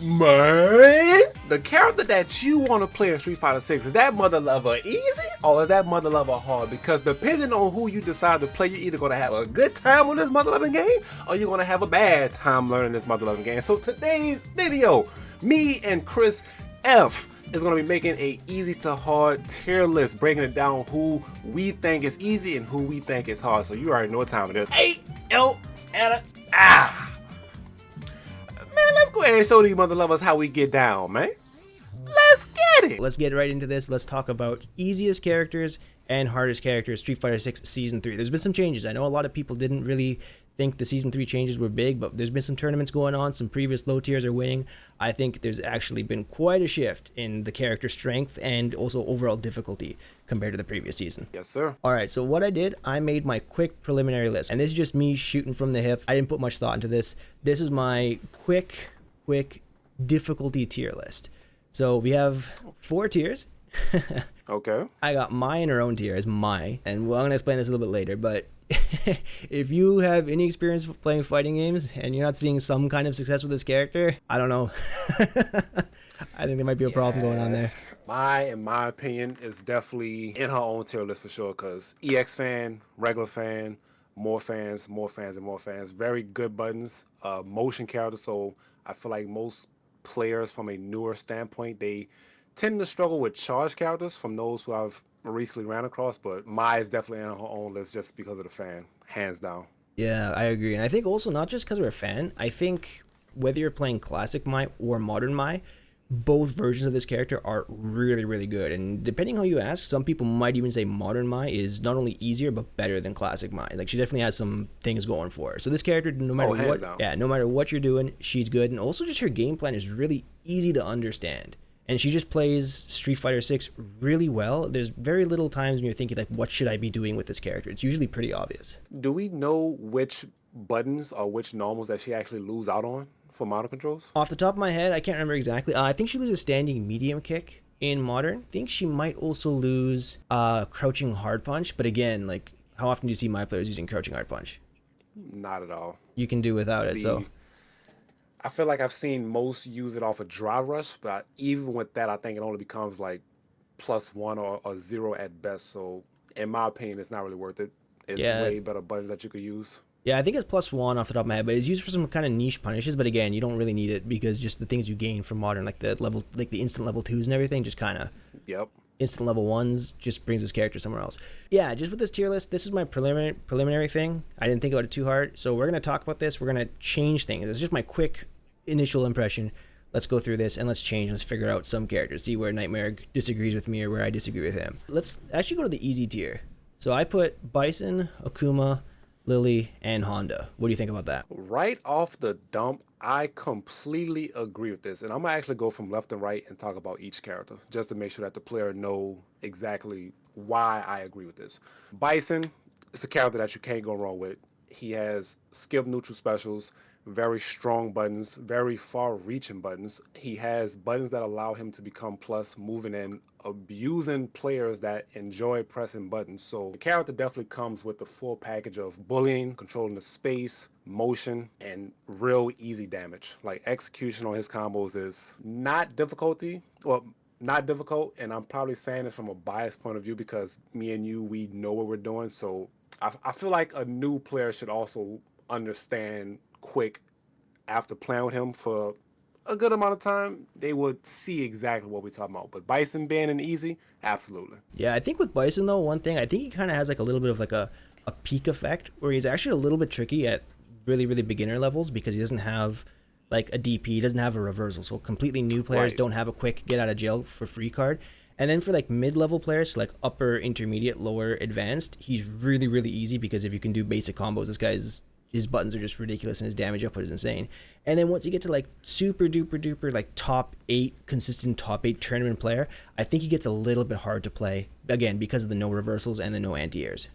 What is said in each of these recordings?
Man, the character that you want to play in Street Fighter 6, is that mother lover easy or is that mother lover hard? Because depending on who you decide to play, you're either going to have a good time on this mother loving game or you're going to have a bad time learning this mother loving game. So today's video, me and Chris F is going to be making a easy to hard tier list, breaking it down who we think is easy and who we think is hard. So you already know what time it is. Hey, yo, Anna, Man, let's go ahead and show these mother lovers how we get down, man. Let's get it. Let's get right into this. Let's talk about easiest characters and hardest characters, Street Fighter 6 Season 3. There's been some changes. I know a lot of people didn't really think the Season 3 changes were big, but there's been some tournaments going on. Some previous low tiers are winning. I think there's actually been quite a shift in the character strength and also overall difficulty compared to the previous season. Yes, sir. All right, so what I did, I made my quick preliminary list. And this is just me shooting from the hip. I didn't put much thought into this. This is my quick difficulty tier list. So we have 4 tiers. Okay. I got my in her own tier as my, and well, I'm gonna explain this a little bit later, but if you have any experience playing fighting games and you're not seeing some kind of success with this character, I don't know. I think there might be a problem going on there. In my opinion, is definitely in her own tier list for sure, because EX fan, regular fan, more fans, and more fans. Very good buttons, motion character, so I feel like most players from a newer standpoint, they tend to struggle with charge characters from those who I've recently ran across, but Mai is definitely on her own list just because of the fan, hands down. Yeah, I agree. And I think also not just because we're a fan, I think whether you're playing classic Mai or modern Mai, both versions of this character are really good. And depending how you ask, some people might even say modern Mai is not only easier but better than classic Mai. Like, she definitely has some things going for her. So this character, no matter what you're doing, she's good. And also just her game plan is really easy to understand. And she just plays Street Fighter 6 really well. There's very little times when you're thinking, like, what should I be doing with this character? It's usually pretty obvious. Do we know which buttons or which normals that she actually lose out on for modern controls? Off the top of my head, I can't remember exactly. I think she loses standing medium kick in modern. I think she might also lose crouching hard punch. But again, like, how often do you see my players using crouching hard punch? Not at all. You can do without it, so... I feel like I've seen most use it off a dry rush, but even with that, I think it only becomes like +1 or 0 at best. So in my opinion, it's not really worth it. It's way better buttons that you could use. Yeah, I think it's +1 off the top of my head, but it's used for some kind of niche punishes. But again, you don't really need it because just the things you gain from modern, like the level, like the instant level 2s and everything, just kind of instant level 1s just brings this character somewhere else. Yeah, just with this tier list, this is my preliminary thing. I didn't think about it too hard, so we're gonna talk about this. We're gonna change things. It's just my quick initial impression. Let's go through this and let's figure out some characters, see where Nightmare disagrees with me or where I disagree with him. Let's actually go to the easy tier. So I put Bison, Akuma, Lily, and Honda. What do you think about that? Right off the dump, I completely agree with this, and I'm gonna actually go from left to right and talk about each character just to make sure that the player know exactly why I agree with this. Bison is a character that you can't go wrong with. He has skip neutral specials, very strong buttons, very far-reaching buttons. He has buttons that allow him to become plus, moving and abusing players that enjoy pressing buttons. So the character definitely comes with the full package of bullying, controlling the space, motion, and real easy damage. Like, execution on his combos is not difficult, and I'm probably saying this from a biased point of view because me and you, we know what we're doing. So I feel like a new player should also understand quick after playing with him for a good amount of time. They would see exactly what we're talking about. But Bison being an easy, absolutely. Yeah, I think with Bison though, one thing, I think he kind of has like a little bit of like a peak effect where he's actually a little bit tricky at really beginner levels because he doesn't have like a DP, he doesn't have a reversal. So completely new players don't have a quick get out of jail for free card. And then for like mid-level players, so like upper, intermediate, lower, advanced, he's really easy because if you can do basic combos, this guy's his buttons are just ridiculous and his damage output is insane. And then once you get to like super duper like top 8 consistent top 8 tournament player, I think he gets a little bit hard to play again because of the no reversals and the no anti-airs.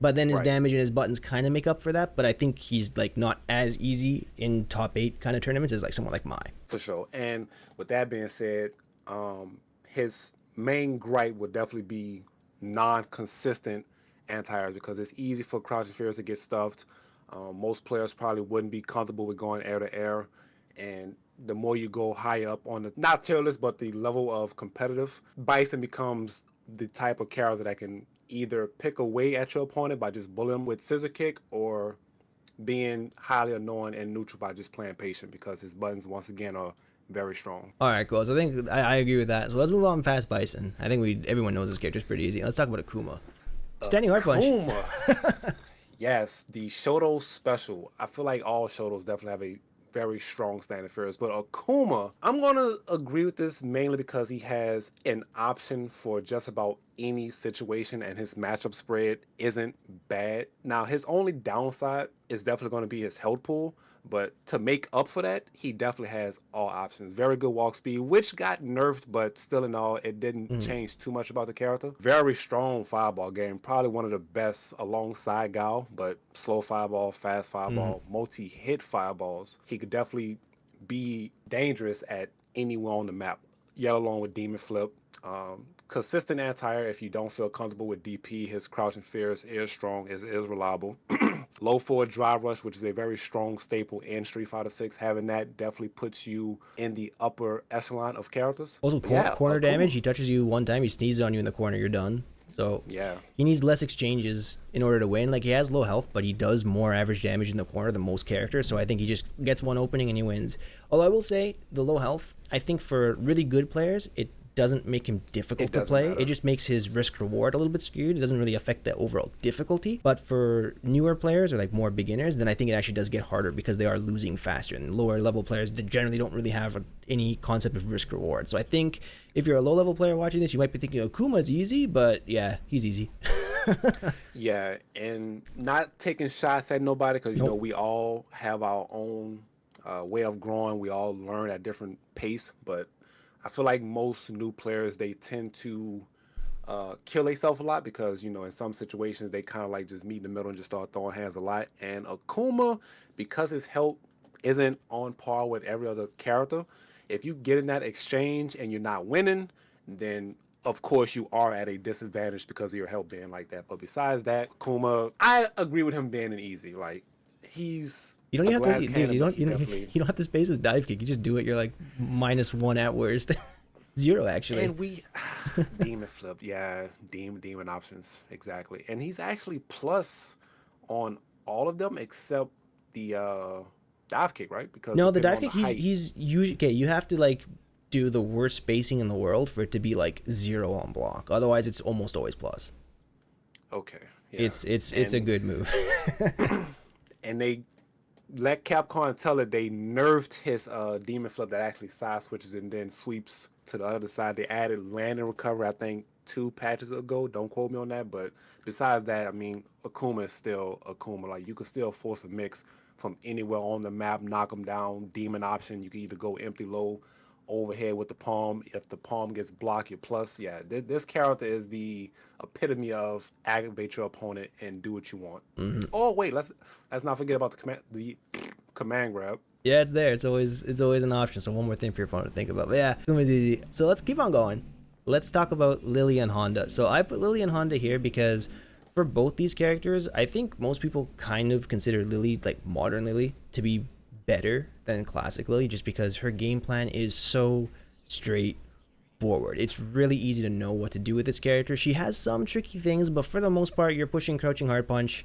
But then his damage and his buttons kind of make up for that. But I think he's like not as easy in top 8 kind of tournaments as like someone like Mai. For sure. And with that being said, his main gripe would definitely be non-consistent anti-airs because it's easy for crouch interference to get stuffed. Most players probably wouldn't be comfortable with going air to air, and the more you go higher up on the, not tier list, but the level of competitive, Bison becomes the type of character that can either pick away at your opponent by just bullying him with scissor kick, or being highly annoying and neutral by just playing patient, because his buttons once again are very strong. All right, cool. So I think I agree with that. So let's move on past Bison. I think everyone knows this character's pretty easy. Let's talk about Akuma. Standing hard punch. Akuma. Yes, the Shoto special. I feel like all Shotos definitely have a very strong stand affairs, but Akuma, I'm gonna agree with this mainly because he has an option for just about any situation, and his matchup spread isn't bad. Now, his only downside is definitely going to be his health pool, but to make up for that, he definitely has all options. Very good walk speed, which got nerfed, but still in all, it didn't change too much about the character. Very strong fireball game, probably one of the best alongside Guile, but slow fireball, fast fireball, multi-hit fireballs. He could definitely be dangerous at anywhere on the map. Yet along with Demon Flip. Consistent anti-air if you don't feel comfortable with DP. His crouching fierce is strong, is reliable. Low forward drive rush, which is a very strong staple in Street Fighter 6. Having that definitely puts you in the upper echelon of characters. Also, corner damage. He touches you one time, he sneezes on you in the corner, you're done. So yeah, he needs less exchanges in order to win. Like, he has low health, but he does more average damage in the corner than most characters. So I think he just gets one opening and he wins. Although I will say, the low health, I think for really good players, it doesn't make him difficult to play. Matter. It just makes his risk reward a little bit skewed. It doesn't really affect the overall difficulty. But for newer players or like more beginners, then I think it actually does get harder because they are losing faster. And lower level players generally don't really have any concept of risk reward. So I think if you're a low level player watching this, you might be thinking Akuma's easy, but yeah, he's easy. Yeah, and not taking shots at nobody, because you know we all have our own way of growing. We all learn at different pace, but I feel like most new players, they tend to kill themselves a lot, because, you know, in some situations they kind of like just meet in the middle and just start throwing hands a lot. And Akuma, because his health isn't on par with every other character, if you get in that exchange and you're not winning, then of course you are at a disadvantage because of your health being like that. But besides that, Akuma, I agree with him being an easy. Like, he's... You don't even have to, dude, you don't have to space his dive kick. You just do it. You're like -1 at worst. 0 actually. And we demon flip, yeah, demon options, exactly. And he's actually plus on all of them except the dive kick, right? Because no, the dive kick, he's usually, okay, you have to like do the worst spacing in the world for it to be like 0 on block. Otherwise, it's almost always plus. Okay. Yeah. It's a good move. And they let Capcom tell it they nerfed his demon flip that actually side switches and then sweeps to the other side. They added land and recovery, I think 2 patches ago. Don't quote me on that, but besides that, I mean, Akuma is still Akuma. Like, you can still force a mix from anywhere on the map, knock him down. Demon option, you can either go empty low, overhead with the palm. If the palm gets blocked, you're plus. Yeah, this character is the epitome of aggravate your opponent and do what you want. Oh wait, let's not forget about the command grab. Yeah, it's there. It's always an option. So one more thing for your opponent to think about. But yeah, Akuma's easy. So let's keep on going. Let's talk about Lily and Honda. So I put Lily and Honda here because for both these characters, I think most people kind of consider Lily, like modern Lily, to be better than classic Lily, just because her game plan is so straightforward. It's really easy to know what to do with this character. She has some tricky things, but for the most part, you're pushing crouching hard punch,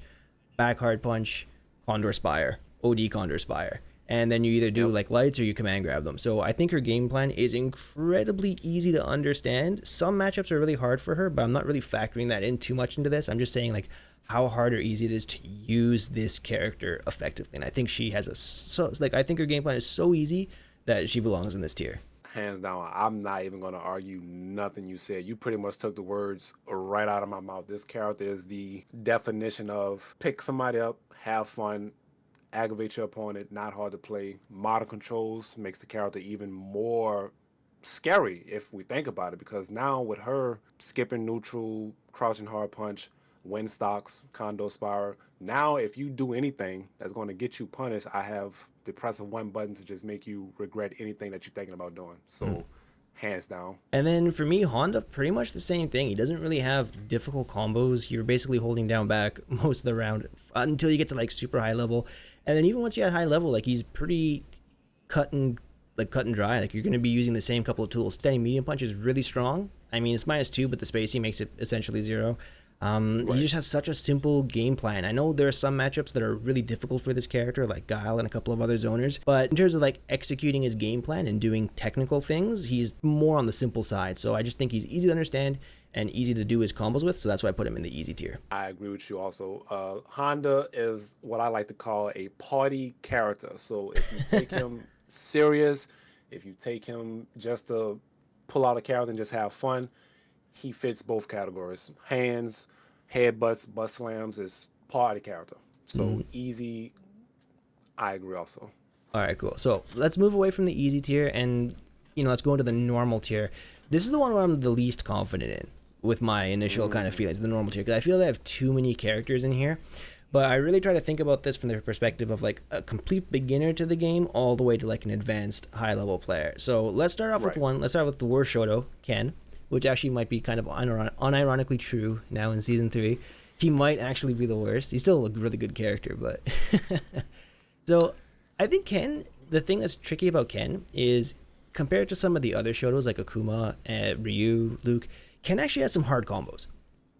back hard punch, Condor Spire, OD Condor Spire, and then you either do like lights or you command grab them. So I think her game plan is incredibly easy to understand. Some matchups are really hard for her, but I'm not really factoring that in too much into this. I'm just saying like how hard or easy it is to use this character effectively. And I think she has I think her game plan is so easy that she belongs in this tier. Hands down, I'm not even going to argue nothing you said. You pretty much took the words right out of my mouth. This character is the definition of pick somebody up, have fun, aggravate your opponent, not hard to play. Modern controls makes the character even more scary if we think about it, because now with her skipping neutral, crouching hard punch, wind stocks, Condor Spire, now if you do anything that's going to get you punished, I have the press of one button to just make you regret anything that you're thinking about doing. So hands down. And then for me, Honda, pretty much the same thing. He doesn't really have difficult combos. You're basically holding down back most of the round until you get to like super high level. And then even once you're at high level, like he's pretty cut and like cut and dry. Like you're going to be using the same couple of tools. Steady medium punch is really strong. I mean, it's -2, but the spacing makes it essentially 0. He just has such a simple game plan. I know there are some matchups that are really difficult for this character, like Guile and a couple of other zoners, but in terms of like executing his game plan and doing technical things, he's more on the simple side. So I just think he's easy to understand and easy to do his combos with, so that's why I put him in the easy tier. I agree with you also. Honda is what I like to call a party character. So if you take him serious, if you take him just to pull out a character and just have fun, he fits both categories. Hands, headbutts, butt slams is party character. So easy, I agree also. All right, cool. So let's move away from the easy tier and, let's go into the normal tier. This is the one where I'm the least confident in with my initial kind of feelings, the normal tier, because I feel like I have too many characters in here. But I really try to think about this from the perspective of like a complete beginner to the game all the way to like an advanced high level player. So let's start off with one. Let's start with the worst Shoto, Ken, which actually might be kind of unironically true now in season 3. He might actually be the worst. He's still a really good character, but so I think Ken, the thing that's tricky about Ken is compared to some of the other Shotos like Akuma, Ryu, Luke, Ken actually has some hard combos.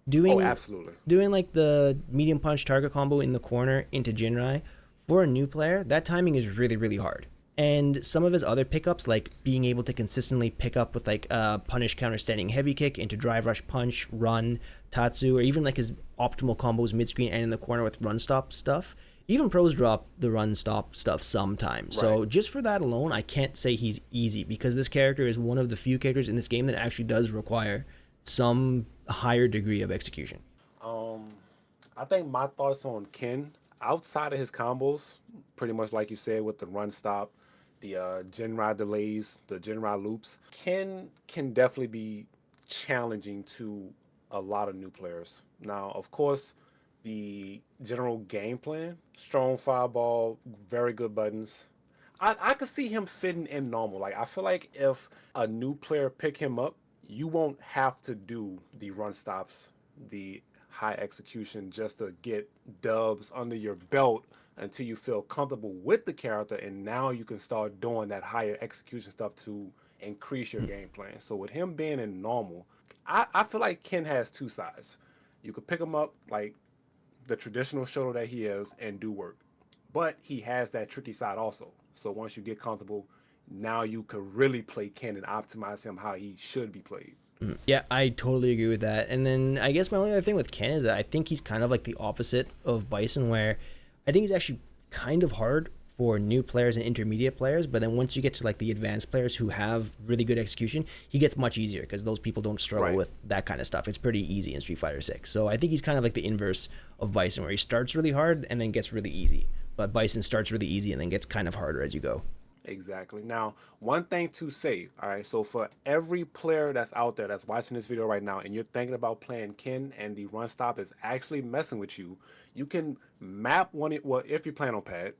Absolutely. Doing like the medium punch target combo in the corner into Jinrai, for a new player, that timing is really, really hard. And some of his other pickups, like being able to consistently pick up with like punish counter standing heavy kick into drive rush punch, run, tatsu, or even like his optimal combos mid-screen and in the corner with run stop stuff. Even pros drop the run stop stuff sometimes. So just for that alone, I can't say he's easy because this character is one of the few characters in this game that actually does require some higher degree of execution. I think my thoughts on Ken, outside of his combos, pretty much like you said with the run stop, the Jinrai delays, the Jinrai loops, Ken can definitely be challenging to a lot of new players. Now, of course, the general game plan, strong fireball, very good buttons. I could see him fitting in normal. Like I feel like if a new player pick him up, you won't have to do the run stops, the high execution just to get dubs under your belt until you feel comfortable with the character, and now you can start doing that higher execution stuff to increase your game plan. So with him being in normal, I feel like Ken has two sides. You could pick him up like the traditional Shoto that he is and do work, but he has that tricky side also. So once you get comfortable, now you could really play Ken and optimize him how he should be played. Yeah, I totally agree with that. And then I guess my only other thing with Ken is that I think he's kind of like the opposite of Bison, where I think he's actually kind of hard for new players and intermediate players, but then once you get to like the advanced players who have really good execution, he gets much easier because those people don't struggle with that kind of stuff. It's pretty easy in Street Fighter 6. So I think he's kind of like the inverse of Bison, where he starts really hard and then gets really easy. But Bison starts really easy and then gets kind of harder as you go. Exactly. Now, one thing to say, all right, so for every player that's out there that's watching this video right now and you're thinking about playing Ken and the run stop is actually messing with you, you can map if you're playing on pad,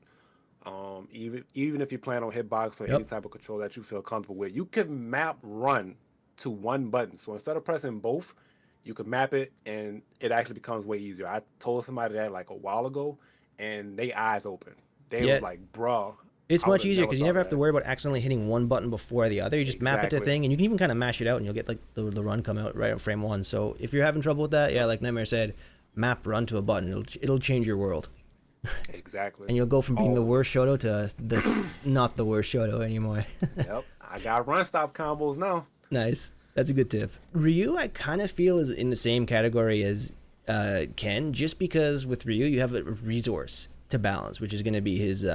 even if you plan on hitbox or any type of control that you feel comfortable with, you can map run to one button. So instead of pressing both, you can map it and it actually becomes way easier. I told somebody that like a while ago and they eyes open. They were like, bruh. It's much easier because you never have to worry about accidentally hitting one button before the other. You just map it to thing, and you can even kind of mash it out, and you'll get like the run come out right on frame 1. So if you're having trouble with that, yeah, like Nightmare said, map run to a button. It'll change your world. Exactly. And you'll go from being the worst Shoto to this not the worst Shoto anymore. Yep, I got run stop combos now. Nice. That's a good tip. Ryu, I kind of feel is in the same category as Ken, just because with Ryu you have a resource to balance, which is going to be his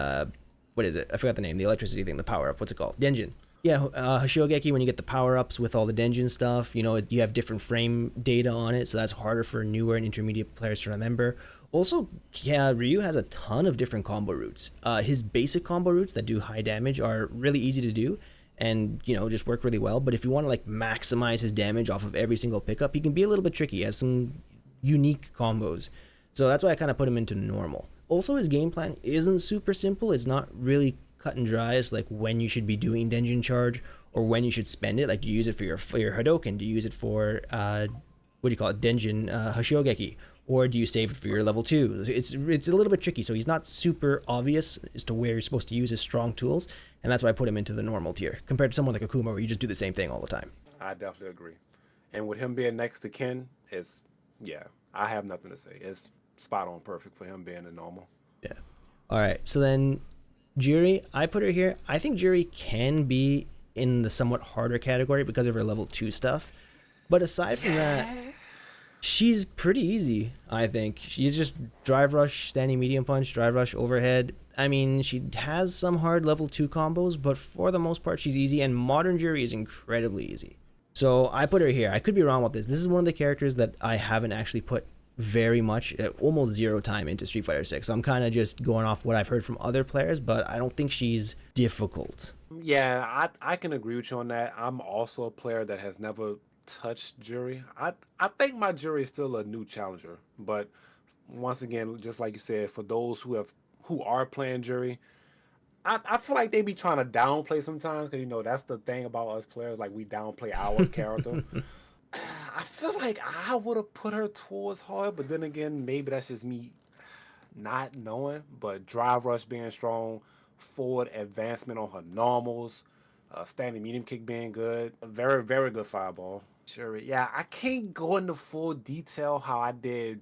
what is it? I forgot the name. The electricity thing, the power up. What's it called? Denjin. Yeah, Hoshigeki, when you get the power ups with all the Denjin stuff, you have different frame data on it, so that's harder for newer and intermediate players to remember. Also, Ryu has a ton of different combo routes. His basic combo routes that do high damage are really easy to do and, just work really well. But if you want to like maximize his damage off of every single pickup, he can be a little bit tricky. He has some unique combos. So that's why I kind of put him into normal. Also, his game plan isn't super simple. It's not really cut and dry as like when you should be doing Denjin charge or when you should spend it. Like, do you use it for your Hadoken? Do you use it for, Denjin Hoshigeki? or do you save it for your level 2? It's a little bit tricky. So he's not super obvious as to where you're supposed to use his strong tools, and that's why I put him into the normal tier compared to someone like Akuma where you just do the same thing all the time. I definitely agree. And with him being next to Ken, it's yeah, I have nothing to say. It's spot on perfect for him being a normal. Yeah. All right. So then Juri, I put her here. I think Juri can be in the somewhat harder category because of her level 2 stuff. But aside from that, she's pretty easy, I think. She's just drive rush, standing medium punch, drive rush, overhead. I mean, she has some hard level 2 combos, but for the most part, she's easy. And modern Juri is incredibly easy. So I put her here. I could be wrong with this. This is one of the characters that I haven't actually put very much, almost zero time into Street Fighter 6. So I'm kind of just going off what I've heard from other players, but I don't think she's difficult. Yeah, I can agree with you on that. I'm also a player that has never touched Juri. I think my Juri is still a new challenger, but once again, just like you said, for those who are playing Juri, I feel like they be trying to downplay sometimes because that's the thing about us players, like we downplay our character. I feel like I would have put her towards hard, but then again, maybe that's just me not knowing. But drive rush being strong, forward advancement on her normals, standing medium kick being good, a very very good fireball. Sure, yeah, I can't go into full detail how I did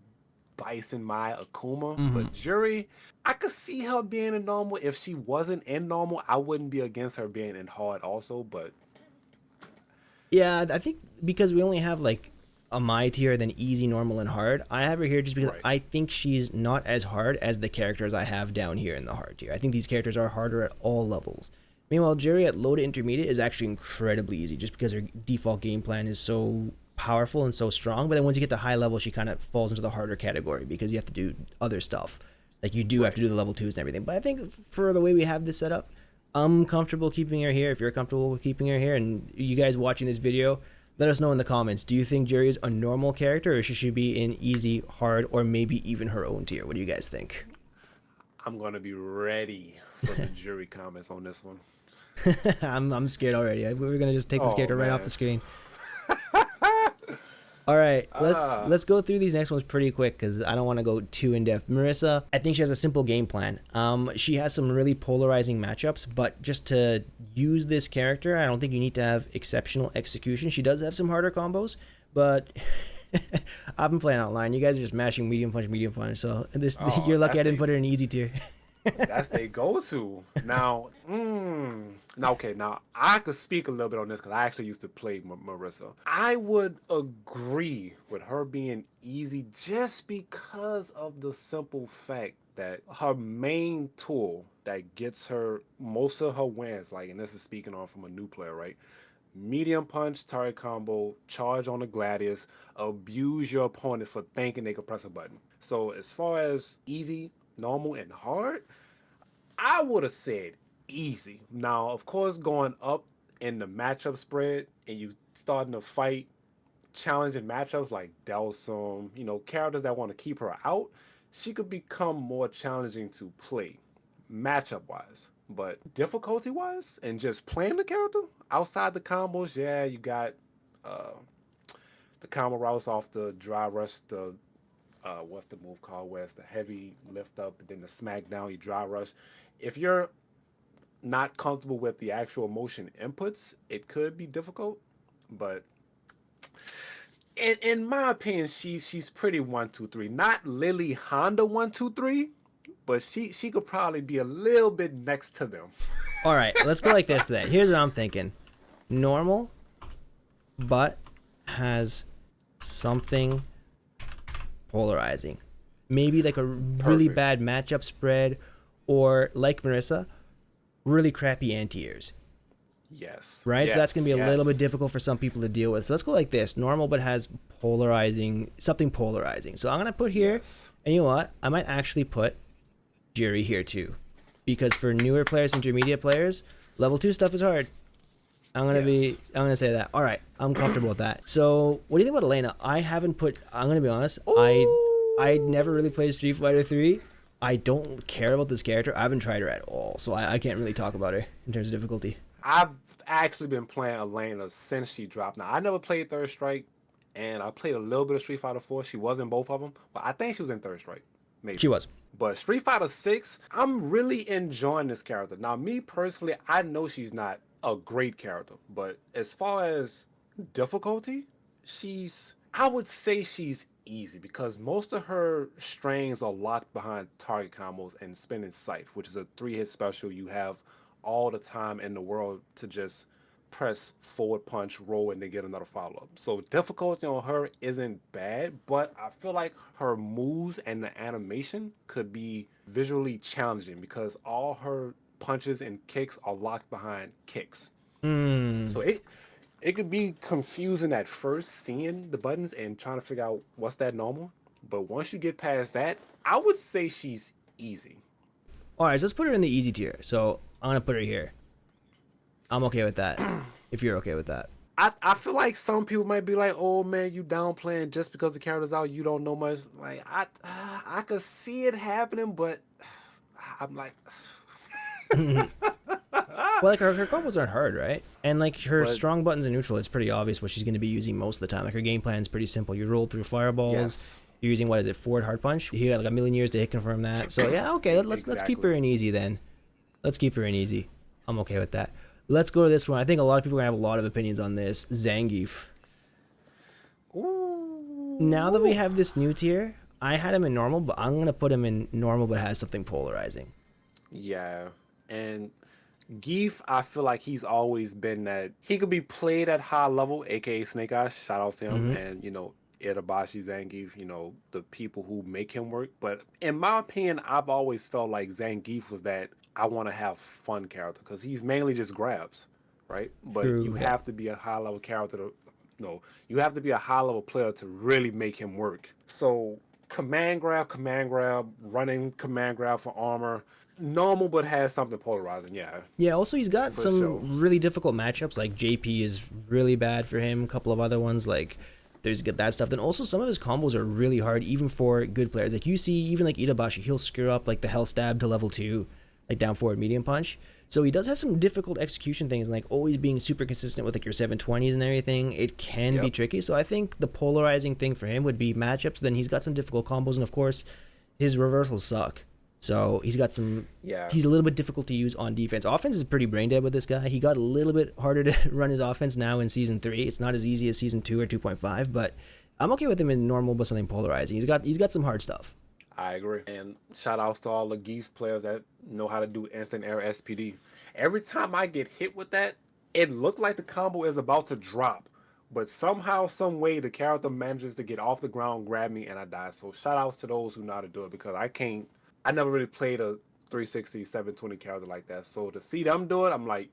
Bison my Akuma, but Juri, I could see her being in normal. If she wasn't in normal, I wouldn't be against her being in hard also, but yeah, I think because we only have like a my tier, then easy, normal, and hard. I have her here just because right. I think she's not as hard as the characters I have down here in the hard tier. I think these characters are harder at all levels. Meanwhile, Juri at low to intermediate is actually incredibly easy just because her default game plan is so powerful and so strong. But then once you get to high level, she kind of falls into the harder category because you have to do other stuff. Like you do have to do the level 2s and everything. But I think for the way we have this set up, I'm comfortable keeping her here. If you're comfortable with keeping her here, and you guys watching this video, let us know in the comments. Do you think Juri is a normal character, or should she be in easy, hard, or maybe even her own tier? What do you guys think? I'm gonna be ready for the Juri comments on this one. I'm scared already. We're gonna just take this character right off the screen. All right, let's go through these next ones pretty quick because I don't want to go too in depth. Marisa, I think she has a simple game plan. She has some really polarizing matchups, but just to use this character, I don't think you need to have exceptional execution. She does have some harder combos, but I've been playing online. You guys are just mashing medium punch. So you're lucky I didn't put her in easy tier. That's they go-to. Now, okay, now I could speak a little bit on this because I actually used to play Marisa. I would agree with her being easy just because of the simple fact that her main tool that gets her most of her wins, like, and this is speaking on from a new player, right? Medium punch, target combo, charge on the Gladius, abuse your opponent for thinking they could press a button. So as far as easy, normal, and hard, I would have said easy. Now, of course, going up in the matchup spread and you starting to fight challenging matchups like Dhalsim, characters that want to keep her out, she could become more challenging to play matchup wise. But difficulty wise and just playing the character outside the combos, yeah, you got the combo routes off the dry rush, the what's the move called where it's the heavy lift up and then the smack down, you dry rush. If you're not comfortable with the actual motion inputs, it could be difficult, but in my opinion, she's pretty 1-2-3. Not Lily Honda 1-2-3, but she could probably be a little bit next to them. All right, let's go like this then. Here's what I'm thinking: normal, but has something polarizing. Maybe like a really bad matchup spread, or like Marisa, really crappy anti-airs. Yes. Right? Yes, so that's going to be a little bit difficult for some people to deal with. So let's go like this. Normal, but has something polarizing. So I'm going to put here, and you know what? I might actually put Juri here too. Because for newer players, intermediate players, level 2 stuff is hard. I'm gonna say that. All right, I'm comfortable with that. So, what do you think about Elena? I'm gonna be honest. I never really played Street Fighter 3. I don't care about this character. I haven't tried her at all, so I can't really talk about her in terms of difficulty. I've actually been playing Elena since she dropped. Now, I never played Third Strike, and I played a little bit of Street Fighter 4. She was in both of them, but I think she was in Third Strike, She maybe. was. But Street Fighter 6, I'm really enjoying this character. Now, me personally, I know she's not a great character, but as far as difficulty, I would say she's easy because most of her strings are locked behind target combos and spinning scythe, which is a 3-hit special you have all the time in the world to just press forward punch, roll, and then get another follow up. So difficulty on her isn't bad, but I feel like her moves and the animation could be visually challenging because all her punches and kicks are locked behind kicks. Mm. So it could be confusing at first seeing the buttons and trying to figure out what's that normal. But once you get past that, I would say she's easy. All right, so let's put her in the easy tier. So I'm gonna put her here. I'm okay with that. If you're okay with that. I feel like some people might be like, "Oh man, you downplaying just because the character's out. You don't know much." Like I could see it happening, but I'm like, Well, like her combos aren't hard, right? And like her but strong buttons in neutral, it's pretty obvious what she's going to be using most of the time. Like her game plan is pretty simple. You roll through fireballs. yes, You're using what is it, forward hard punch? You got like a million years to hit confirm that. So yeah, okay, let's keep her exactly. in easy then. Let's keep her in easy. I'm okay with that. Let's go to this one. I think a lot of people are gonna have a lot of opinions on this. Zangief. Now that we Ooh, have this new tier, I had him in normal, but I'm gonna put him in normal, but has something polarizing. yeah, and Geef, I feel like he's always been that he could be played at high level, aka Snake Eyes. Shout out to him, Mm-hmm. and Itabashi Zangief, the people who make him work. But in my opinion, I've always felt like Zangief was that I want to have fun character because he's mainly just grabs, right? But you True. Yeah. have to be a high level character to, you have to be a high level player to really make him work. So command grab, running command grab for armor, normal but has something polarizing. Yeah, Yeah, also he's got for sure. some really difficult matchups. Like JP is really bad for him. A couple of other ones like there's that stuff. Then also some of his combos are really hard, even for good players. Like you see, even like Itabashi, he'll screw up like the hell stab to level 2, like down forward medium punch. So he does have some difficult execution things, like always being super consistent with like your 720s and everything. It can be Yep. tricky. So I think the polarizing thing for him would be matchups. Then he's got some difficult combos, and of course, his reversals suck. So he's got some. Yeah. He's a little bit difficult to use on defense. Offense is pretty brain dead with this guy. He got a little bit harder to run his offense now in season 3. It's not as easy as season 2 or 2.5, but I'm okay with him in normal, but something polarizing. He's got some hard stuff. I agree. And shout outs to all the Geese players that know how to do instant air SPD. Every time I get hit with that, it looked like the combo is about to drop. But somehow, some way, the character manages to get off the ground, grab me, and I die. So shout outs to those who know how to do it because I never really played a 360, 720 character like that. So to see them do it, I'm like,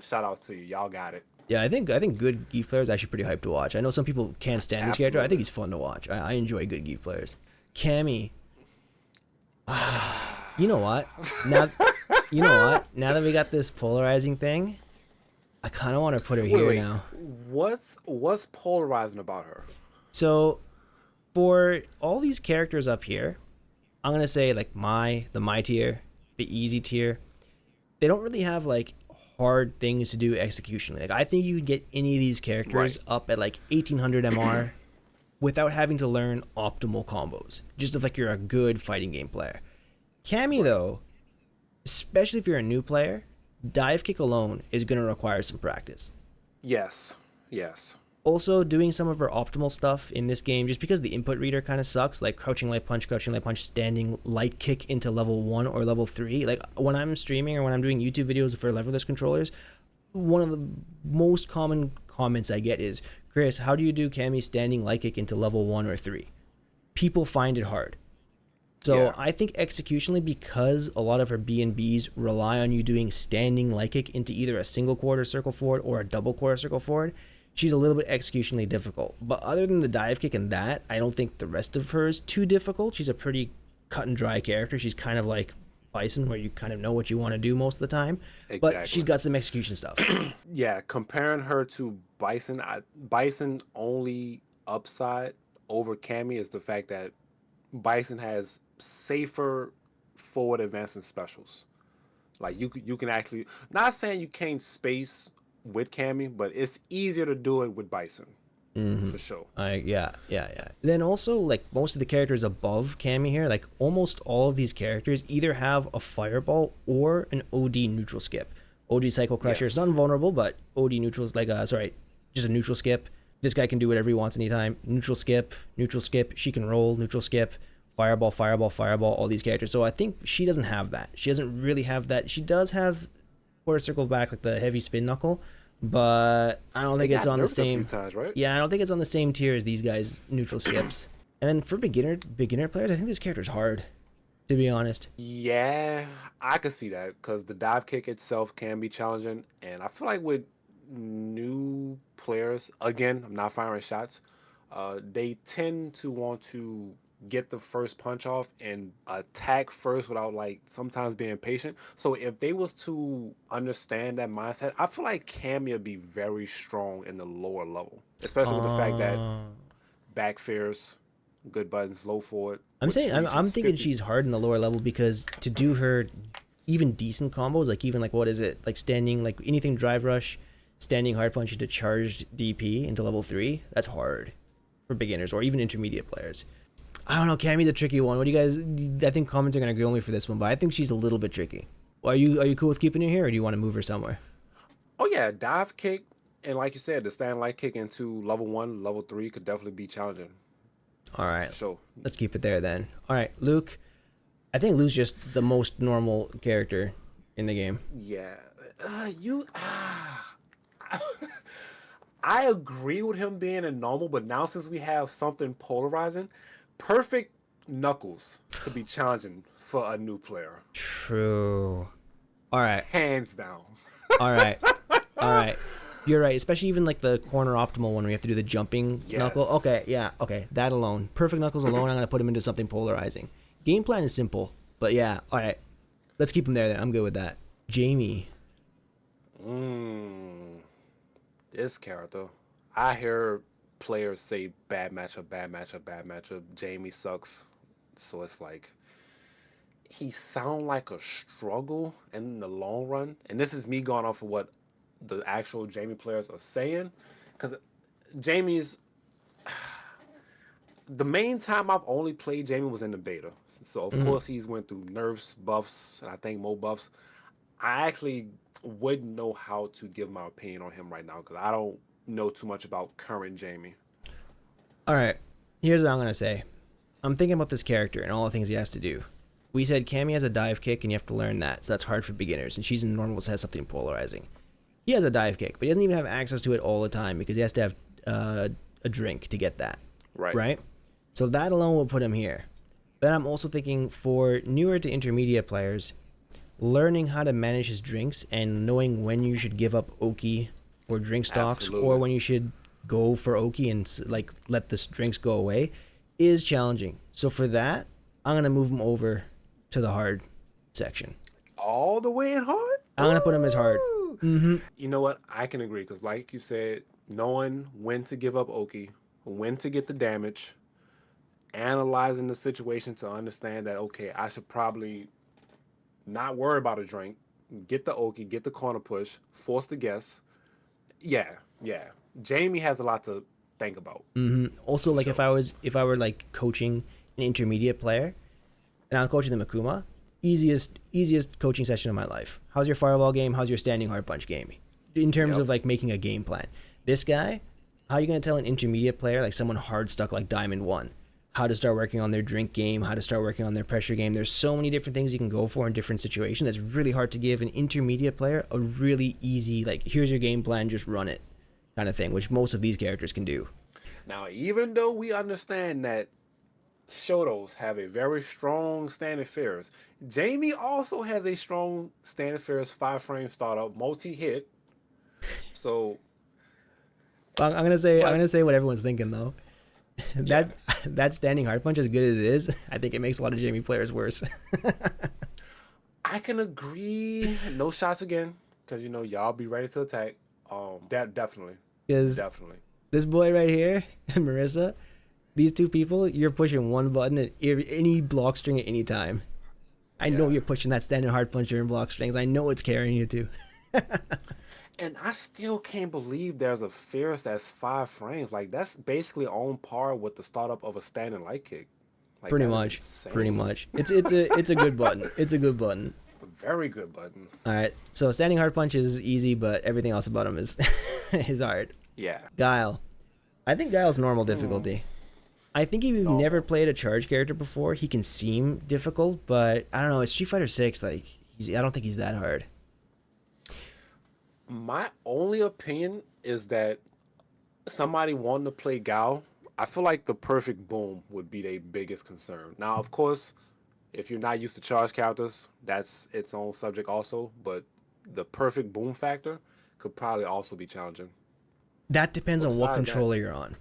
shout outs to you. Y'all got it. Yeah, I think good Geef player is actually pretty hyped to watch. I know some people can't stand this character. I think Absolutely. he's fun to watch. I enjoy good Geef players. Cammy, you know what? Now, you know what? Now that we got this polarizing thing, I kind of want to put her Wait, here wait. now. What's polarizing about her? So for all these characters up here, I'm gonna say like the my tier, the easy tier. They don't really have like hard things to do executionally. Like I think you could get any of these Right. characters up at like 1800 MR without having to learn optimal combos. Just if like you're a good fighting game player. Cammy Right. though, especially if you're a new player, dive kick alone is gonna require some practice. Yes. Yes. Also doing some of her optimal stuff in this game just because the input reader kind of sucks, like crouching light punch, standing light kick into level 1 or level 3. Like when I'm streaming or when I'm doing YouTube videos for leverless controllers, one of the most common comments I get is, Chris, how do you do Cammy standing light kick into level 1 or 3? People find it hard. So Yeah. I think executionally, because a lot of her B and Bs rely on you doing standing light kick into either a single quarter circle forward or a double quarter circle forward, she's a little bit executionally difficult. But other than the dive kick and that, I don't think the rest of her is too difficult. She's a pretty cut and dry character. She's kind of like Bison, where you kind of know what you want to do most of the time. But she's Exactly. got some execution stuff. Yeah, comparing her to Bison, Bison only upside over Cammy is the fact that Bison has safer forward advancing specials. Like you can actually, not saying you can't space with Cammy, but it's easier to do it with Bison. Mm-hmm. for sure. Yeah. Then also, like, most of the characters above Cammy here, like almost all of these characters either have a fireball or an OD neutral skip. OD Cycle Crusher is Yes. not invulnerable, but OD neutral is like just a neutral skip. This guy can do whatever he wants anytime. Neutral skip, neutral skip. She can roll, neutral skip, fireball, fireball, fireball. All these characters. So I think she doesn't have that. She doesn't really have that. She does have quarter circle back, like the heavy spin knuckle, but I don't think It it's got on the nerfed a few same. times, right? Yeah, I don't think it's on the same tier as these guys neutral skips. And then for beginner players, I think this character's hard, to be honest. Yeah, I could see that because the dive kick itself can be challenging, and I feel like with new players, again, I'm not firing shots. They tend to want to get the first punch off and attack first without like sometimes being patient. So if they was to understand that mindset, I feel like Cammy would be very strong in the lower level, especially with the fact that Uh, back fears, good buttons, low forward, I'm which saying I'm reaches thinking 50. she's hard in the lower level because to do her even decent combos, like even like what is it, like standing, like anything drive rush, standing hard punch into charged DP into level 3, that's hard for beginners or even intermediate players. I don't know. Cammy's a tricky one. What do you guys? I think comments are gonna grill me for this one, but I think she's a little bit tricky. Are you cool with keeping her here, or do you want to move her somewhere? Oh yeah, dive kick and like you said, the stand light kick into level 1, level 3 could definitely be challenging All right, for sure. let's keep it there then. All right, Luke. I think Luke's just the most normal character in the game. Yeah, you. I agree with him being a normal, but now since we have something polarizing, perfect knuckles could be challenging for a new player, True. All right. hands down. All right. All right. You're right. Especially even like the corner optimal one where you have to do the jumping knuckle. Yes. Okay. Yeah. Okay. That alone. Perfect knuckles alone. I'm gonna put him into something polarizing. Game plan is simple, but yeah. All right. Let's keep him there. Then I'm good with that. Jamie. This character, I hear players say bad matchup, bad matchup, bad matchup. Jamie sucks, so it's like he sound like a struggle in the long run. And this is me going off of what the actual Jamie players are saying, because Jamie's the main time I've only played Jamie was in the beta. So of course he's went through nerfs, buffs, and I think more buffs. I actually wouldn't know how to give my opinion on him right now because I don't know too much about current Jamie. All right. Here's what I'm gonna say. I'm thinking about this character and all the things he has to do. We said Cammy has a dive kick and you have to learn that, so that's hard for beginners. And she's in normals has something polarizing. He has a dive kick, but he doesn't even have access to it all the time because he has to have a drink to get that. Right. Right? So that alone will put him here. Then I'm also thinking for newer to intermediate players, learning how to manage his drinks and knowing when you should give up Oki for drink stocks Absolutely. or when you should go for Oki and like let the drinks go away is challenging. So for that, I'm gonna move him over to the hard section. All the way in hard? I'm gonna put him as hard. You know what? I can agree because, like you said, knowing when to give up Oki, when to get the damage, analyzing the situation to understand that, okay, I should probably not worry about a drink, get the Oki, get the corner push, force the guess. Yeah. Jamie has a lot to think about. Also, like if I were like coaching an intermediate player, and I'm coaching them Akuma, easiest coaching session of my life. How's your fireball game? How's your standing hard punch game? In terms Yep. of like making a game plan. This guy, how are you gonna tell an intermediate player, like someone hard stuck like Diamond 1, how to start working on their drink game, how to start working on their pressure game? There's so many different things you can go for in different situations. That's really hard to give an intermediate player a really easy, like, here's your game plan, just run it kind of thing, which most of these characters can do. Now, even though we understand that Shotos have a very strong stand affairs, Jamie also has a strong stand affairs 5-frame startup multi-hit. So I'm gonna say what everyone's thinking though. That standing hard punch, as good as it is, I think it makes a lot of Jamie players worse. I can agree. No shots again, because y'all be ready to attack. Definitely. Because this boy right here, Marisa, these two people, you're pushing one button at any block string at any time. I know you're pushing that standing hard punch during block strings. I know it's carrying you too. And I still can't believe there's a Fierce that's 5 frames. Like that's basically on par with the startup of a standing light kick. Like Pretty that is much. Pretty insane. much. It's a good button. It's a good button. Very good button. All right. So standing hard punch is easy, but everything else about him is is hard. Yeah. Guile. I think Guile's normal difficulty. I think if you've never Normal. played a charge character before, he can seem difficult, but I don't know. It's Street Fighter 6. Like I don't think he's that hard. My only opinion is that somebody wanting to play Guile, I feel like the perfect boom would be their biggest concern. Now, of course, if you're not used to charge characters, that's its own subject also. But the perfect boom factor could probably also be challenging. That depends But on what besides that, controller you're on.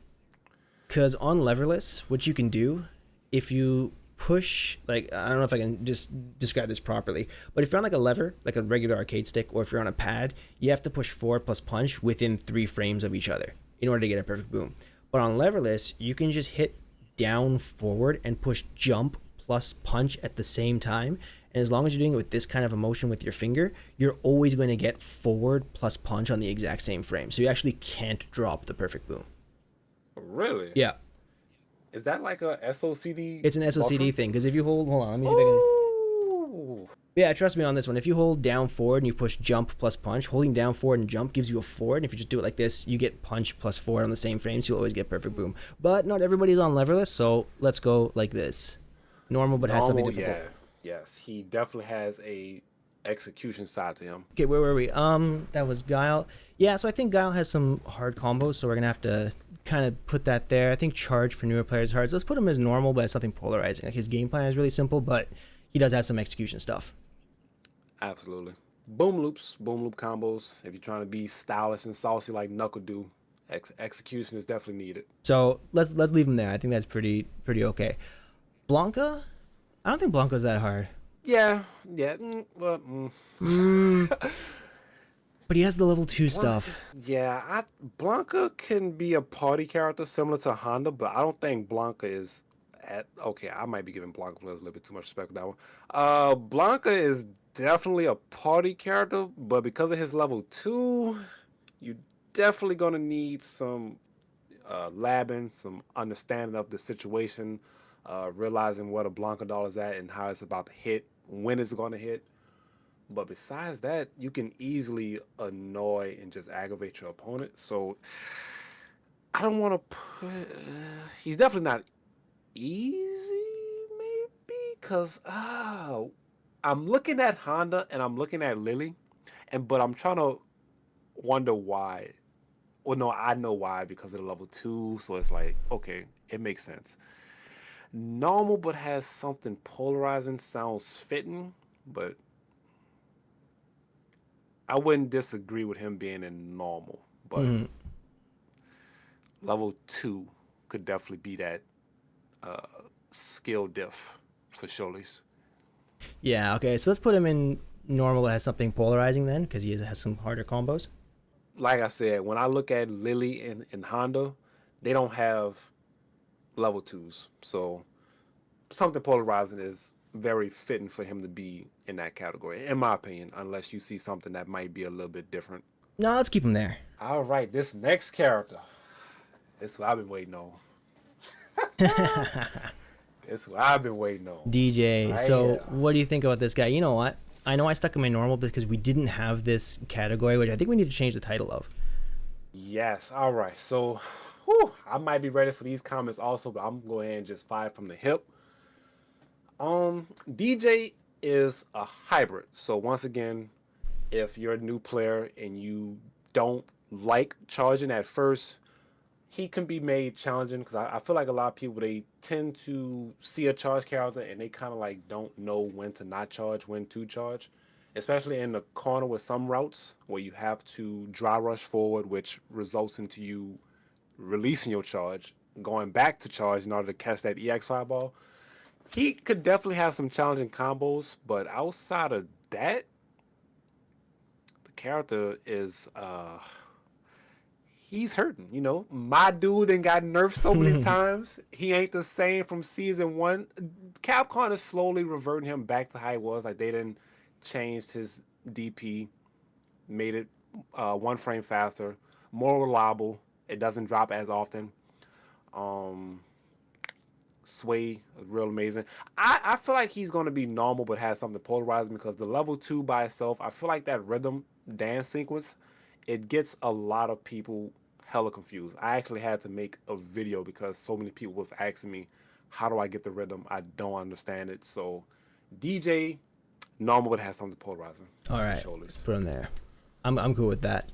Because on leverless, what you can do, if you push, like, I don't know if I can just describe this properly, but if you're on like a lever, like a regular arcade stick, or if you're on a pad, you have to push forward plus punch within 3 frames of each other in order to get a perfect boom. But on leverless, you can just hit down forward and push jump plus punch at the same time. And as long as you're doing it with this kind of a motion with your finger, you're always going to get forward plus punch on the exact same frame. So you actually can't drop the perfect boom. really, Yeah. is that like a SOCD? It's an SOCD buffer? thing, because if you hold on, let me see if I can. Ooh. Yeah, trust me on this one. If you hold down forward and you push jump plus punch, holding down forward and jump gives you a forward. And if you just do it like this, you get punch plus forward on the same frame, so you'll always get perfect boom. But not everybody's on leverless, so let's go like this. Normal, but has something Normal, difficult. yeah. Yes, he definitely has a execution side to him. Okay, where were we? That was Guile. Yeah, so I think Guile has some hard combos, so we're gonna have to kind of put that there. I think charge for newer players is hard. So let's put him as normal, but as something polarizing. Like his game plan is really simple, but he does have some execution stuff. Absolutely. Boom loop combos. If you're trying to be stylish and saucy like Knuckle do, execution is definitely needed. So let's leave him there. I think that's pretty okay. Blanka, I don't think Blanka's that hard. Yeah, yeah. But he has the level 2 stuff. Yeah, Blanka can be a party character similar to Honda, but I don't think Blanka is at. Okay, I might be giving Blanka players a little bit too much respect with that one. Blanka is definitely a party character, but because of his level 2, you definitely gonna need some labbing, some understanding of the situation, realizing what a Blanca doll is at and how it's about to hit, when it's going to hit. But besides that, you can easily annoy and just aggravate your opponent. So I don't want to put. He's definitely not easy, maybe, because I'm looking at Honda and I'm looking at Lily, but I'm trying to wonder why. Well, no, I know why because of the level 2. So it's like, okay, it makes sense. Normal, but has something polarizing sounds fitting, but I wouldn't disagree with him being in normal. But level 2 could definitely be that skill diff for Sholis. Yeah, okay. So let's put him in normal that has something polarizing then, because he has some harder combos. Like I said, when I look at Lily and Honda, they don't have level 2s. So something polarizing is very fitting for him to be in that category, in my opinion, unless you see something that might be a little bit different. No, let's keep him there. All right, this next character. This is what I've been waiting on. This is what I've been waiting on. Deejay. Right So here. what do you think about this guy? You know what? I know I stuck him in normal because we didn't have this category, which I think we need to change the title of. Yes, all right. So, whew, I might be ready for these comments also, but I'm going to go ahead and just fire from the hip. Deejay is a hybrid. So once again, if you're a new player and you don't like charging at first, he can be made challenging because I feel like a lot of people, they tend to see a charge character and they kind of like don't know when to not charge, when to charge, especially in the corner with some routes where you have to dry rush forward, which results into you releasing your charge, going back to charge in order to catch that EX fireball. He could definitely have some challenging combos, but outside of that, the character is he's hurting. You know, my dude and got nerfed so many times. He ain't the same from season 1. Capcom is slowly reverting him back to how he was. Like they didn't changed his DP, made it one frame faster, more reliable. It doesn't drop as often. Um, Sway real amazing. I feel like he's gonna be normal but has something polarizing because the level 2 by itself, I feel like that rhythm dance sequence, it gets a lot of people hella confused. I actually had to make a video because so many people was asking me, how do I get the rhythm? I don't understand it. So DJ normal but has something polarizing. All Off his right, let's shoulders. put him there. I'm cool with that.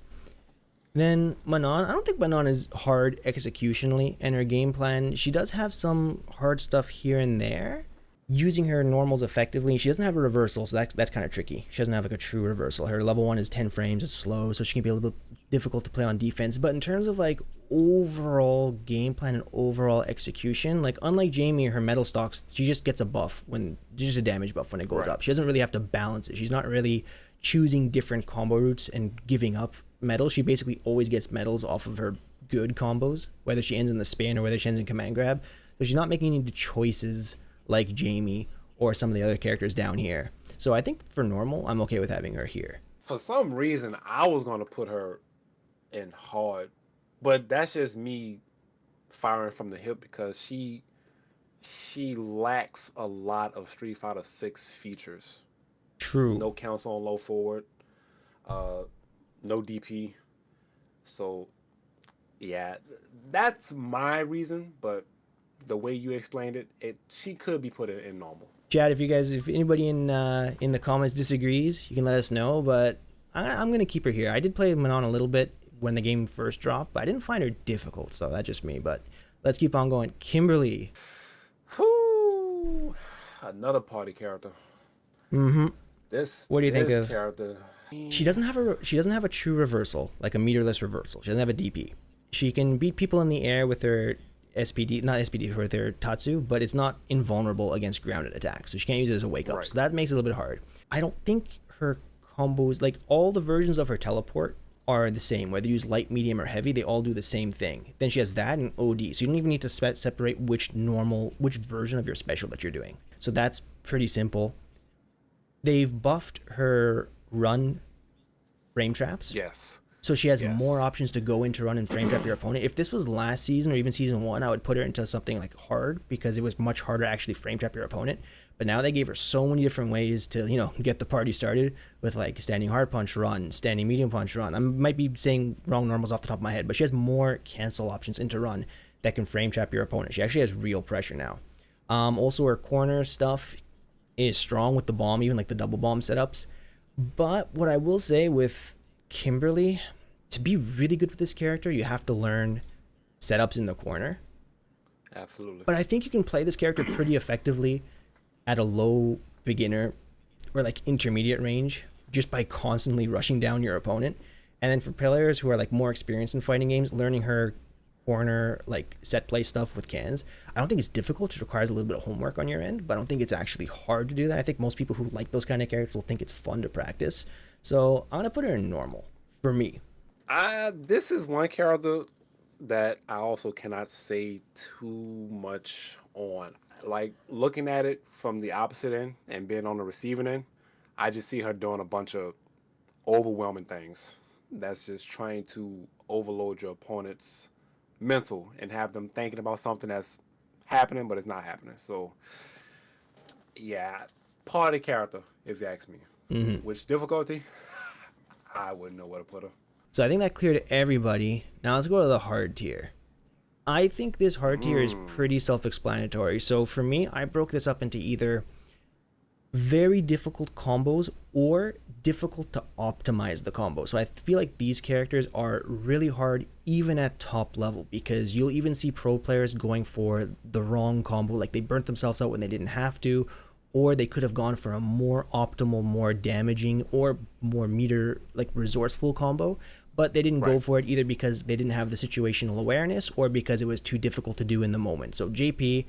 Then Manon, I don't think Manon is hard executionally, and her game plan, she does have some hard stuff here and there. Using her normals effectively, she doesn't have a reversal, so that's kind of tricky. She doesn't have like a true reversal. Her level 1 is 10 frames, it's slow, so she can be a little bit difficult to play on defense. But in terms of like overall game plan and overall execution, like unlike Jamie, her metal stocks, she just gets a buff when just a damage buff when it goes Right. up. She doesn't really have to balance it. She's not really choosing different combo routes and giving up medals. She basically always gets medals off of her good combos, whether she ends in the spin or whether she ends in command grab. So she's not making any choices like Jamie or some of the other characters down here. So I think for normal, I'm okay with having her here. For some reason, I was gonna put her in hard, but that's just me firing from the hip because she lacks a lot of Street Fighter 6 features. True. No counts on low forward, uh, no DP. So yeah, that's my reason. But the way you explained it, she could be put in normal. Chad, if anybody in the comments disagrees, you can let us know. But I'm gonna keep her here. I did play Manon a little bit when the game first dropped, but I didn't find her difficult. So that's just me. But let's keep on going. Kimberly. Whoo! Another party character. Mm-hmm. What do you think this of? character? She doesn't have a true reversal, like a meterless reversal. She doesn't have a DP. She can beat people in the air with her SPD, not SPD, with her Tatsu, but it's not invulnerable against grounded attacks. So she can't use it as a wake up. Right. So that makes it a little bit hard. I don't think her combos, like all the versions of her teleport, are the same. Whether you use light, medium, or heavy, they all do the same thing. Then she has that and OD. So you don't even need to separate which version of your special that you're doing. So that's pretty simple. They've buffed her run frame traps. Yes. So she has Yes. more options to go into run and frame trap your opponent. If this was last season or even season 1, I would put her into something like hard because it was much harder to actually frame trap your opponent. But now they gave her so many different ways to, get the party started with like standing hard punch run, standing medium punch run. I might be saying wrong normals off the top of my head, but she has more cancel options into run that can frame trap your opponent. She actually has real pressure now. Also, her corner stuff is strong with the bomb, even like the double bomb setups. But what I will say with Kimberly, to be really good with this character, you have to learn setups in the corner. Absolutely. But I think you can play this character pretty effectively at a low beginner or like intermediate range just by constantly rushing down your opponent. And then for players who are like more experienced in fighting games, learning her corner like set play stuff with cans, I don't think it's difficult. It requires a little bit of homework on your end, but I don't think it's actually hard to do that. I think most people who like those kind of characters will think it's fun to practice. So I'm gonna put her in normal for me. This is one character that I also cannot say too much on. Like looking at it from the opposite end and being on the receiving end, I just see her doing a bunch of overwhelming things. That's just trying to overload your opponent's mental and have them thinking about something that's happening but it's not happening. So yeah, party character if you ask me. Which difficulty? I wouldn't know where to put her. So I think that cleared everybody. Now let's go to the hard tier. I think this hard tier is pretty self-explanatory. So for me, I broke this up into either very difficult combos or difficult to optimize the combo. So I feel like these characters are really hard even at top level because you'll even see pro players going for the wrong combo, like they burnt themselves out when they didn't have to, or they could have gone for a more optimal, more damaging, or more meter like resourceful combo, but they didn't go for it either because they didn't have the situational awareness or because it was too difficult to do in the moment. So JP,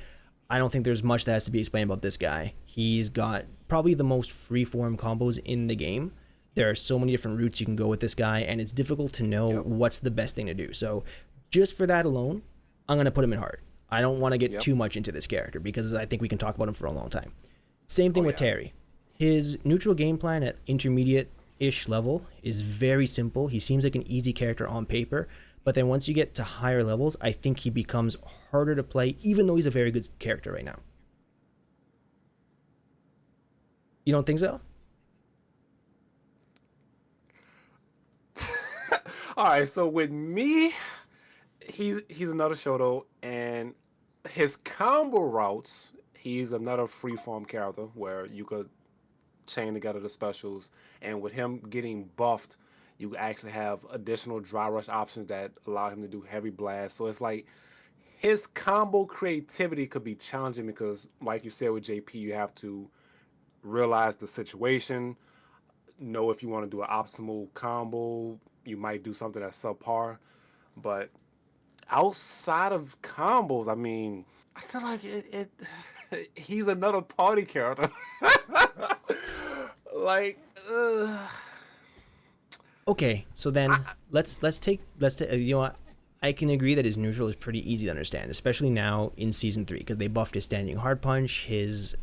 I don't think there's much that has to be explained about this guy. He's got probably the most freeform combos in the game. There are so many different routes you can go with this guy, and it's difficult to know what's the best thing to do. So just for that alone, I'm going to put him in hard. I don't want to get too much into this character because I think we can talk about him for a long time. Same thing with Terry. His neutral game plan at intermediate ish level is very simple. He seems like an easy character on paper, but then once you get to higher levels, I think he becomes harder to play, even though he's a very good character right now. You don't think so? All right, so with me, he's another Shoto, and his combo routes, he's another freeform character where you could chain together the specials, and with him getting buffed, you actually have additional dry rush options that allow him to do heavy blast. So it's like his combo creativity could be challenging because, like you said with JP, you have to realize the situation, know if you want to do an optimal combo. You might do something that's subpar, but outside of combos, I mean, I feel like he's another party character. like, Okay, so then let's take you know what? I can agree that his neutral is pretty easy to understand, especially now in season 3 because they buffed his standing hard punch. His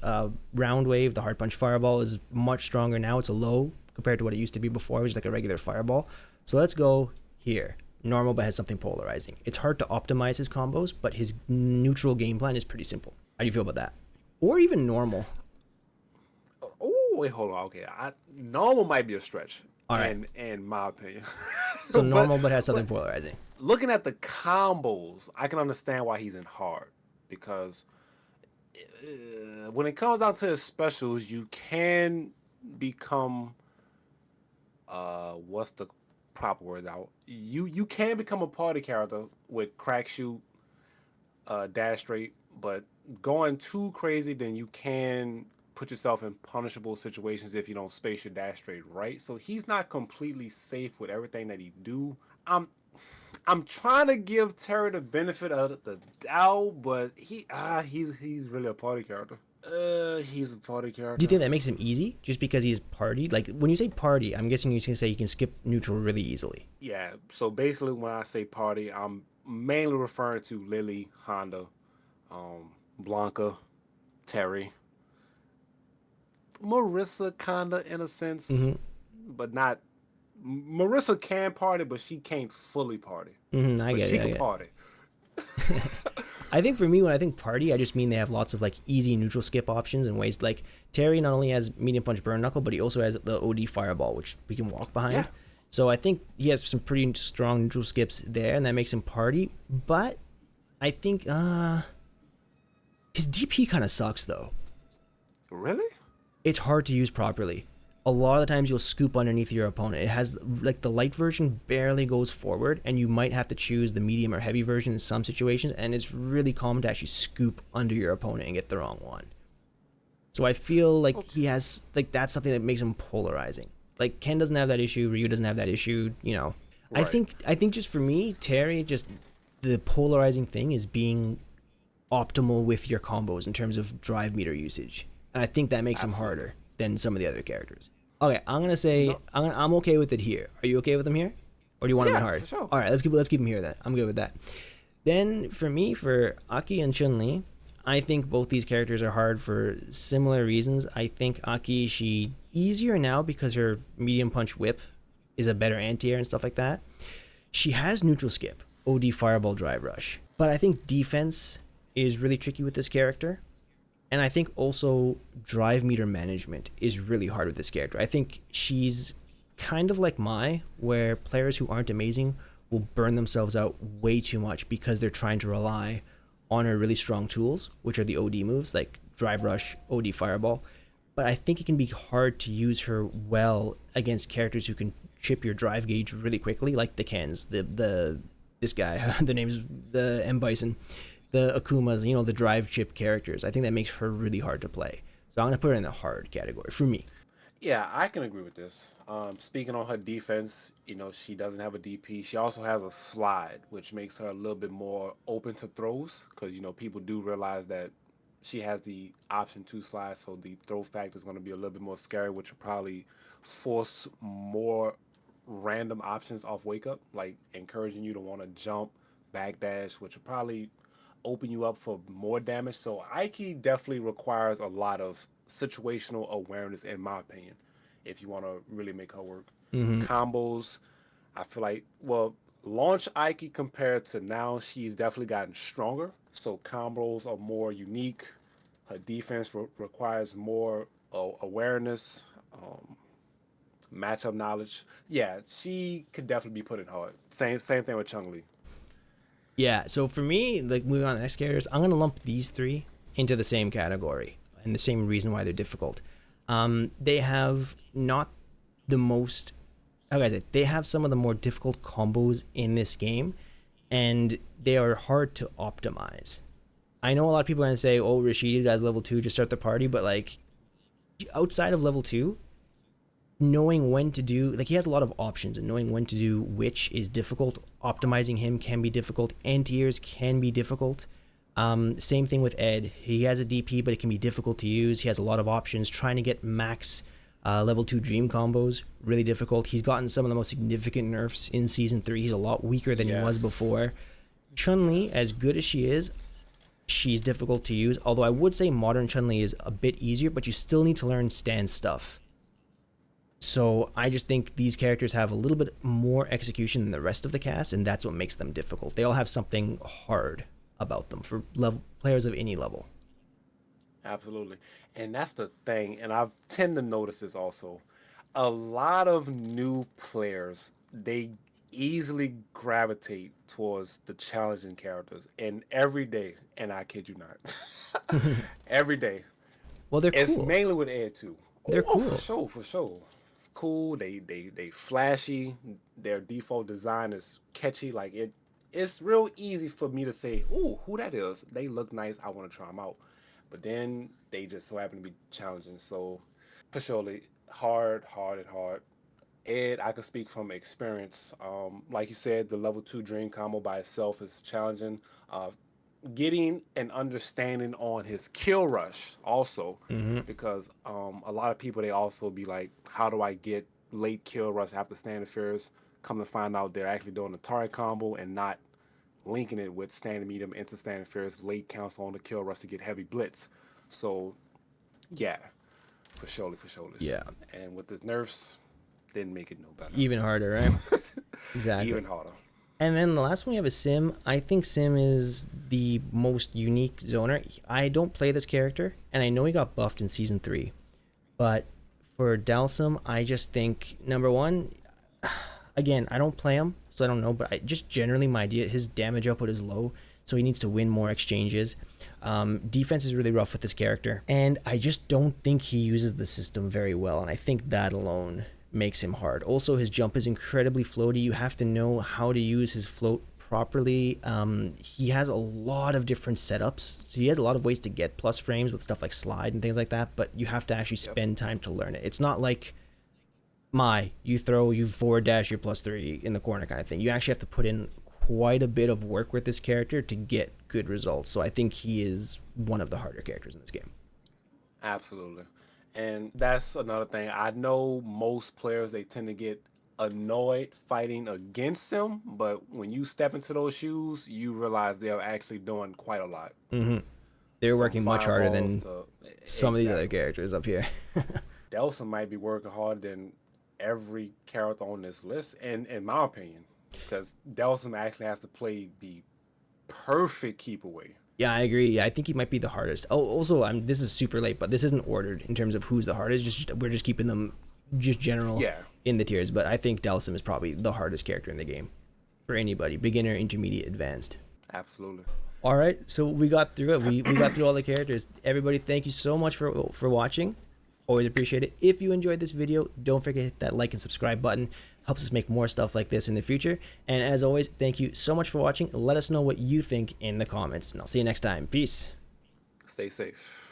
round wave, the hard punch fireball, is much stronger now. It's a low compared to what it used to be before, which is like a regular fireball. So let's go here. Normal, but has something polarizing. It's hard to optimize his combos, but his neutral game plan is pretty simple. How do you feel about that? Or even normal? oh wait, hold on. Okay, normal might be a stretch, All right. in my opinion. So but normal, but has something but polarizing. looking at the combos, I can understand why he's in hard because when it comes down to his specials, you can become what's the proper word out? You can become a party character with crack shoot, dash straight, but going too crazy, then you can put yourself in punishable situations if you don't space your dash straight right. So he's not completely safe with everything that he do. I'm I'm trying to give Terry the benefit of the doubt, but he's really a party character. He's a party Do you character. think that makes him easy just because he's partied? Like when you say party, I'm guessing you're going to say you can skip neutral really easily. Yeah. So basically, when I say party, I'm mainly referring to Lily, Honda, Blanka, Terry, Marisa, kinda in a sense, Mm-hmm. but not. Marisa can party, but she can't fully party. Mm-hmm. I But get it. she I can get party. it. I think for me, when I think party, I just mean they have lots of like easy neutral skip options and ways. Like Terry not only has medium punch burn knuckle, but he also has the OD fireball, which we can walk Yeah. behind. So I think he has some pretty strong neutral skips there, and that makes him party. But I think his DP kind of sucks though. Really? It's hard to use properly. A lot of the times you'll scoop underneath your opponent. It has like the light version barely goes forward, and you might have to choose the medium or heavy version in some situations, and it's really common to actually scoop under your opponent and get the wrong one. So I feel like Okay. he has like that's something that makes him polarizing. Like Ken doesn't have that issue, Ryu doesn't have that issue, you know. Right. I think just for me, Terry just the polarizing thing is being optimal with your combos in terms of drive meter usage. And I think that makes him Absolutely. harder than some of the other characters. Okay, I'm gonna say No. I'm okay with it here. Are you okay with him here, or do you want him in Yeah, hard? for sure. All right, let's keep him here then. I'm good with that. Then for me, for Aki and Chun-Li, I think both these characters are hard for similar reasons. I think Aki she easier now because her medium punch whip is a better anti-air and stuff like that. She has neutral skip, OD fireball drive rush, but I think defense is really tricky with this character. And I think also drive meter management is really hard with this character. I think she's kind of like Mai, where players who aren't amazing will burn themselves out way too much because they're trying to rely on her really strong tools, which are the OD moves like drive rush, OD fireball. But I think it can be hard to use her well against characters who can chip your drive gauge really quickly, like the Kens, the this guy, the name's the M Bison, the Akumas, you know, the drive chip characters. I think that makes her really hard to play. So I'm gonna put her in the hard category for me. Yeah, I can agree with this. Speaking on her defense, she doesn't have a DP. She also has a slide, which makes her a little bit more open to throws because, people do realize that she has the option to slide, so the throw factor is going to be a little bit more scary, which will probably force more random options off wake up, like encouraging you to want to jump, backdash, which will probably open you up for more damage. So Aiki definitely requires a lot of situational awareness, in my opinion. if you want to really make her work. Mm-hmm. Combos, I feel like, well, launch Ike compared to now, she's definitely gotten stronger. So combos are more unique. Her defense requires more awareness, matchup knowledge. Yeah, she could definitely be put in hard. Same thing with Chun-Li. Yeah, so for me, like moving on to the next characters, I'm gonna lump these three into the same category and the same reason why they're difficult. They have not the most, how can I say, they have some of the more difficult combos in this game, and they are hard to optimize. I know a lot of people are gonna say, "Oh, Rashid, you guys level 2, just start the party," but like outside of level 2, knowing when to do, like, he has a lot of options, and knowing when to do which is difficult. Optimizing him can be difficult. Anti-airs can be difficult. Same thing with Ed. He has a DP, but it can be difficult to use. He has a lot of options. Trying to get max level 2 dream combos, really difficult. He's gotten some of the most significant nerfs in season 3. He's a lot weaker than he was before. Chun-Li, as good as she is, she's difficult to use. Although I would say modern Chun-Li is a bit easier, but you still need to learn stand stuff. So I just think these characters have a little bit more execution than the rest of the cast, and that's what makes them difficult. They all have something hard about them for players of any level. Absolutely. And that's the thing, and I tend to notice this also. A lot of new players, they easily gravitate towards the challenging characters. And every day, and I kid you not, every day. Well, they're It's cool. mainly with Ed too. They're cool. For sure, for sure. Cool. They flashy. Their default design is catchy. Like it's real easy for me to say, "Ooh, who that is? They look nice. I want to try them out." But then they just so happen to be challenging. So for sure, hard, hard, and hard. Ed, I can speak from experience. Like you said, the level 2 dream combo by itself is challenging. Getting an understanding on his kill rush also, because a lot of people, they also be like, how do I get late kill rush after standing affairs? Come to find out, they're actually doing the target combo and not linking it with standing medium into standing affairs late counts on the kill rush to get heavy blitz. So yeah, for sure. Yeah. And with the nerfs, didn't make it no better. Even harder, right? Exactly. Even harder. And then the last one we have is Sim. I think Sim is the most unique zoner. I don't play this character, and I know he got buffed in season 3. But for Dhalsim, I just think, number one, again, I don't play him, so I don't know, but just generally my idea, his damage output is low, so he needs to win more exchanges. Defense is really rough with this character, and I just don't think he uses the system very well, and I think that alone makes him hard. Also, his jump is incredibly floaty. You have to know how to use his float properly. He has a lot of different setups, so he has a lot of ways to get plus frames with stuff like slide and things like that, but you have to actually spend time to learn it. It's not like you forward dash your +3 in the corner kind of thing. You actually have to put in quite a bit of work with this character to get good results. So I think he is one of the harder characters in this game. Absolutely. And that's another thing. I know most players, they tend to get annoyed fighting against him, but when you step into those shoes, you realize they're actually doing quite a lot. They're working much harder than some of these other Exactly. characters up here. Dhalsim might be working harder than every character on this list, and in my opinion, because Dhalsim actually has to play the perfect keep away. Yeah, I agree. Yeah, I think he might be the hardest. Oh, also, this is super late, but this isn't ordered in terms of who's the hardest. We're just keeping them just general in the tiers. But I think Dhalsim is probably the hardest character in the game for anybody, beginner, intermediate, advanced. Absolutely. All right, so we got through it. We got through all the characters. Everybody, thank you so much for watching. Always appreciate it. If you enjoyed this video, don't forget to hit that like and subscribe button. Helps us make more stuff like this in the future. And as always, thank you so much for watching. Let us know what you think in the comments, and I'll see you next time. Peace. Stay safe.